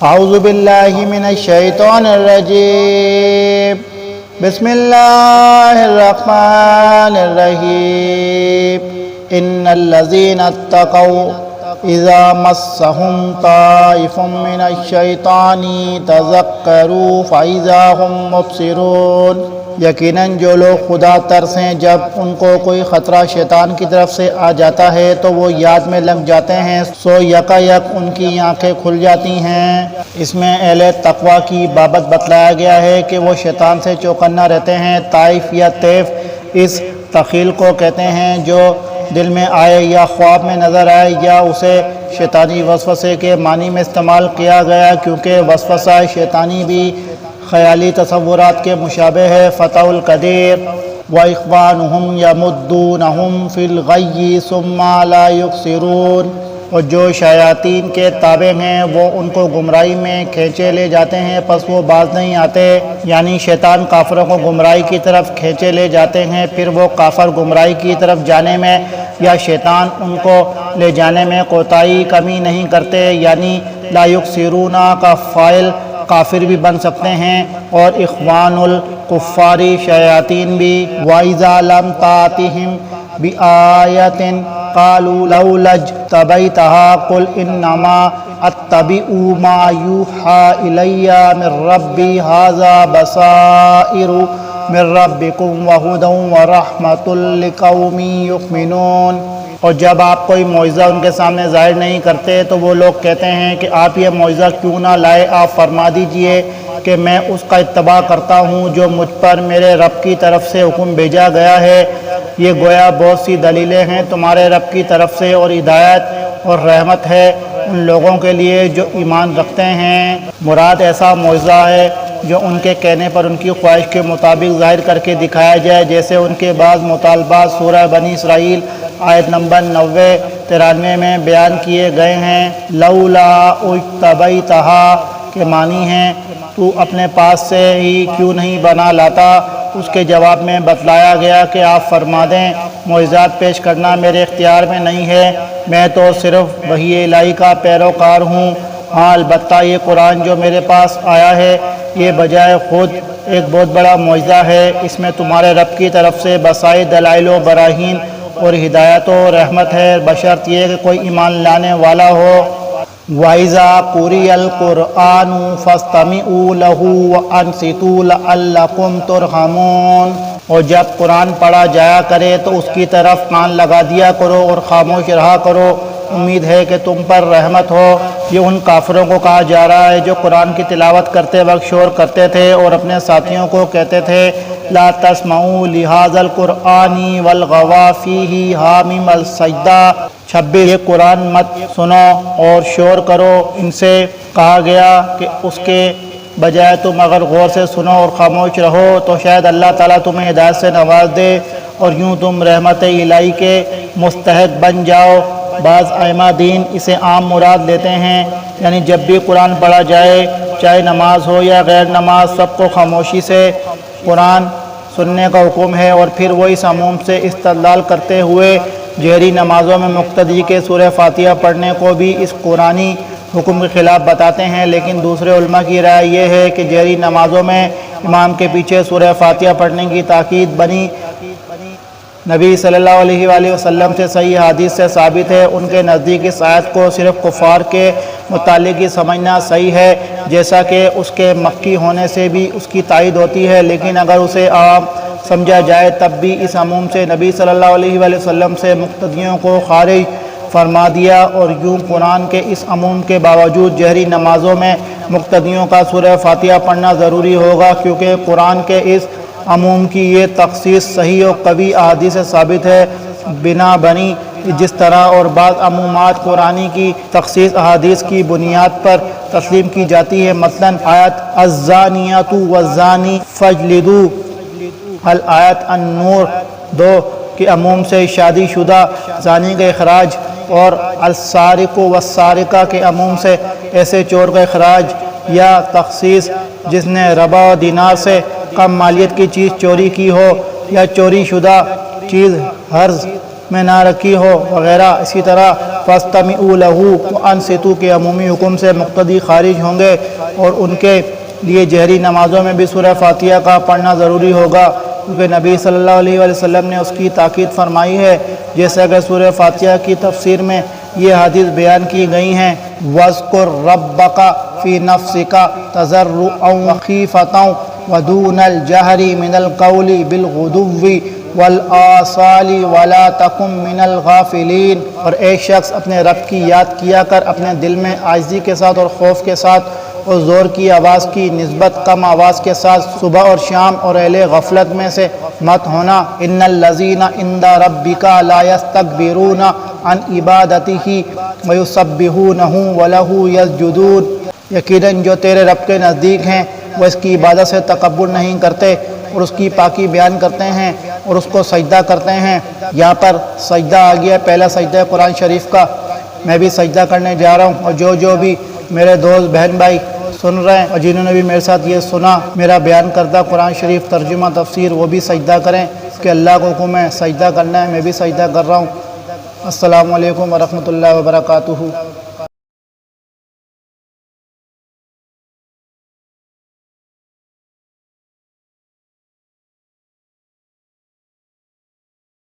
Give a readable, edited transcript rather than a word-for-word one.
اعوذ باللہ من الشیطان الرجیم بسم اللہ الرحمن الرحیم ان الذین اتقوا اذا مسهم طائف من الشیطان تذکروا فاذا هم مبصرون۔ یقیناً جو لوگ خدا ترسیں جب ان کو کوئی خطرہ شیطان کی طرف سے آ جاتا ہے تو وہ یاد میں لگ جاتے ہیں، سو یکا یک ان کی آنکھیں کھل جاتی ہیں۔ اس میں اہل تقوی کی بابت بتلایا گیا ہے کہ وہ شیطان سے چوکنا رہتے ہیں۔ طائف یا طیف اس تخیل کو کہتے ہیں جو دل میں آئے یا خواب میں نظر آئے، یا اسے شیطانی وسوسے کے معنی میں استعمال کیا گیا، کیونکہ وسوسہ شیطانی بھی خیالی تصورات کے مشابہ ہے۔ فتح القدیر وَإِخْوَانُهُمْ يَمُدُّونَهُمْ فِي الْغَيِّ ثُمَّ لَا يُقْصِرُونَ۔ اور جو شیاطین کے تابع ہیں وہ ان کو گمراہی میں کھینچے لے جاتے ہیں، پس وہ باز نہیں آتے، یعنی شیطان کافروں کو گمراہی کی طرف کھینچے لے جاتے ہیں، پھر وہ کافر گمراہی کی طرف جانے میں یا شیطان ان کو لے جانے میں کوتاہی کمی نہیں کرتے، یعنی لا یقصرون کا فاعل کافر بھی بن سکتے ہیں اور اخوان الکفاری شیاطین بھی۔ وَإِذَا لَمْ تَأْتِهِمْ بِآیَةٍ قَالُوا لَوْلَا اجْتَبَیْتَهَا قُلْ إِنَّمَا أَتَّبِعُ مَا يُوحَىٰ إِلَيَّ مِن رَّبِّي هَٰذَا بَصَائِرُ مِن رَّبِّكُمْ وَهُدًى وَرَحْمَةٌ لِقَوْمٍ يُؤْمِنُونَ۔ اور جب آپ کوئی معجزہ ان کے سامنے ظاہر نہیں کرتے تو وہ لوگ کہتے ہیں کہ آپ یہ معجزہ کیوں نہ لائے، آپ فرما دیجئے کہ میں اس کا اتباع کرتا ہوں جو مجھ پر میرے رب کی طرف سے حکم بھیجا گیا ہے۔ یہ گویا بہت سی دلیلیں ہیں تمہارے رب کی طرف سے، اور ہدایت اور رحمت ہے ان لوگوں کے لیے جو ایمان رکھتے ہیں۔ مراد ایسا معجزہ ہے جو ان کے کہنے پر ان کی خواہش کے مطابق ظاہر کر کے دکھایا جائے، جیسے ان کے بعض مطالبات سورہ بنی اسرائیل آیت نمبر 90-93 میں بیان کیے گئے ہیں۔ لولا اجتبیتہا کے معنی ہیں تو اپنے پاس سے ہی کیوں نہیں بنا لاتا۔ اس کے جواب میں بتلایا گیا کہ آپ فرما دیں معجزات پیش کرنا میرے اختیار میں نہیں ہے، میں تو صرف وحی الہی کا پیروکار ہوں۔ ہاں البتہ یہ قرآن جو میرے پاس آیا ہے یہ بجائے خود ایک بہت بڑا معجزہ ہے، اس میں تمہارے رب کی طرف سے بصائر، دلائل و براہین اور ہدایت و رحمت ہے، بشرط یہ کہ کوئی ایمان لانے والا ہو۔ وَإِذَا قُرِئَ الْقُرْآنُ فَاسْتَمِعُوا لَهُ وَأَنصِتُوا لَعَلَّكُمْ تُرْحَمُونَ۔ اور جب قرآن پڑھا جایا کرے تو اس کی طرف کان لگا دیا کرو اور خاموش رہا کرو، امید ہے کہ تم پر رحمت ہو۔ یہ ان کافروں کو کہا جا رہا ہے جو قرآن کی تلاوت کرتے وقت شور کرتے تھے اور اپنے ساتھیوں کو کہتے تھے لا تسمعوا لہذا القرآن والغوا فیہ حامیم السجدہ۔ 26 یہ قرآن مت سنو اور شور کرو، ان سے کہا گیا کہ اس کے بجائے تم اگر غور سے سنو اور خاموش رہو تو شاید اللہ تعالیٰ تمہیں ہدایت سے نواز دے اور یوں تم رحمت الہی کے مستحق بن جاؤ۔ بعض ائمہ دین اسے عام مراد لیتے ہیں، یعنی جب بھی قرآن پڑھا جائے چاہے نماز ہو یا غیر نماز، سب کو خاموشی سے قرآن سننے کا حکم ہے، اور پھر وہ اس عموم سے استدلال کرتے ہوئے جہری نمازوں میں مقتدی کے سورہ فاتحہ پڑھنے کو بھی اس قرآنی حکم کے خلاف بتاتے ہیں۔ لیکن دوسرے علماء کی رائے یہ ہے کہ جہری نمازوں میں امام کے پیچھے سورہ فاتحہ پڑھنے کی تاکید بنی نبی صلی اللہ علیہ وآلہ وسلم سے صحیح حدیث سے ثابت ہے۔ ان کے نزدیک اس آیت کو صرف کفار کے متعلق ہی سمجھنا صحیح ہے، جیسا کہ اس کے مکی ہونے سے بھی اس کی تائید ہوتی ہے، لیکن اگر اسے عام سمجھا جائے تب بھی اس عموم سے نبی صلی اللہ علیہ وآلہ وسلم سے مقتدیوں کو خارج فرما دیا، اور یوں قرآن کے اس عموم کے باوجود جہری نمازوں میں مقتدیوں کا سورہ فاتحہ پڑھنا ضروری ہوگا، کیونکہ قرآن کے اس عموم کی یہ تخصیص صحیح و قوی احادیث سے ثابت ہے، بنا بنی جس طرح اور بعض عمومات قرآنی کی تخصیص احادیث کی بنیاد پر تسلیم کی جاتی ہے۔ مثلا آیت الزانیۃ والزانی فاجلدوا، الآیت النور 2 کے عموم سے شادی شدہ زانی کا اخراج، اور السارق والسارقہ کے عموم سے ایسے چور کا اخراج یا تخصیص جس نے ربع و دینار سے کم مالیت کی چیز چوری کی ہو یا چوری شدہ چیز حرز میں نہ رکھی ہو وغیرہ۔ اسی طرح فاستمعوا لہ وانصتوا کے عمومی حکم سے مقتدی خارج ہوں گے، اور ان کے لیے جہری نمازوں میں بھی سورہ فاتحہ کا پڑھنا ضروری ہوگا، کیونکہ نبی صلی اللہ علیہ وسلم نے اس کی تاکید فرمائی ہے، جیسا کہ سورہ فاتحہ کی تفسیر میں یہ حدیث بیان کی گئی ہیں۔ وَاذْكُرْ رَبَّكَ فِي نَفْسِكَ تَضَرُّعًا وَخِيفَةً وَدُونَ الْجَهْرِ مِنَ الْقَوْلِ بِالْغُدُوِّ وَالْآصَالِ وَلَا تَكُن مِّنَ الْغَافِلِينَ۔ اور ایک شخص اپنے رب کی یاد کیا کر اپنے دل میں عاجزی کے ساتھ اور خوف کے ساتھ اور زور کی آواز کی نسبت کم آواز کے ساتھ صبح اور شام اور اہل غفلت میں سے مت ہونا۔ ان الذین عند ربک لا یستکبرون عن عبادتہ ویسبحونہ ولہ یسجدون۔ یقیناً جو تیرے رب کے نزدیک ہیں وہ اس کی عبادت سے تکبر نہیں کرتے اور اس کی پاکی بیان کرتے ہیں اور اس کو سجدہ کرتے ہیں۔ یہاں پر سجدہ آ گیا، پہلا سجدہ قرآن شریف کا۔ میں بھی سجدہ کرنے جا رہا ہوں، اور جو بھی میرے دوست بہن بھائی سن رہے ہیں اور جنہوں نے بھی میرے ساتھ یہ سنا میرا بیان کردہ قرآن شریف ترجمہ تفسیر، وہ بھی سجدہ کریں، کہ اللہ کو حکم ہے سجدہ کرنا ہے، میں بھی سجدہ کر رہا ہوں۔ السلام علیکم ورحمۃ اللہ وبرکاتہ۔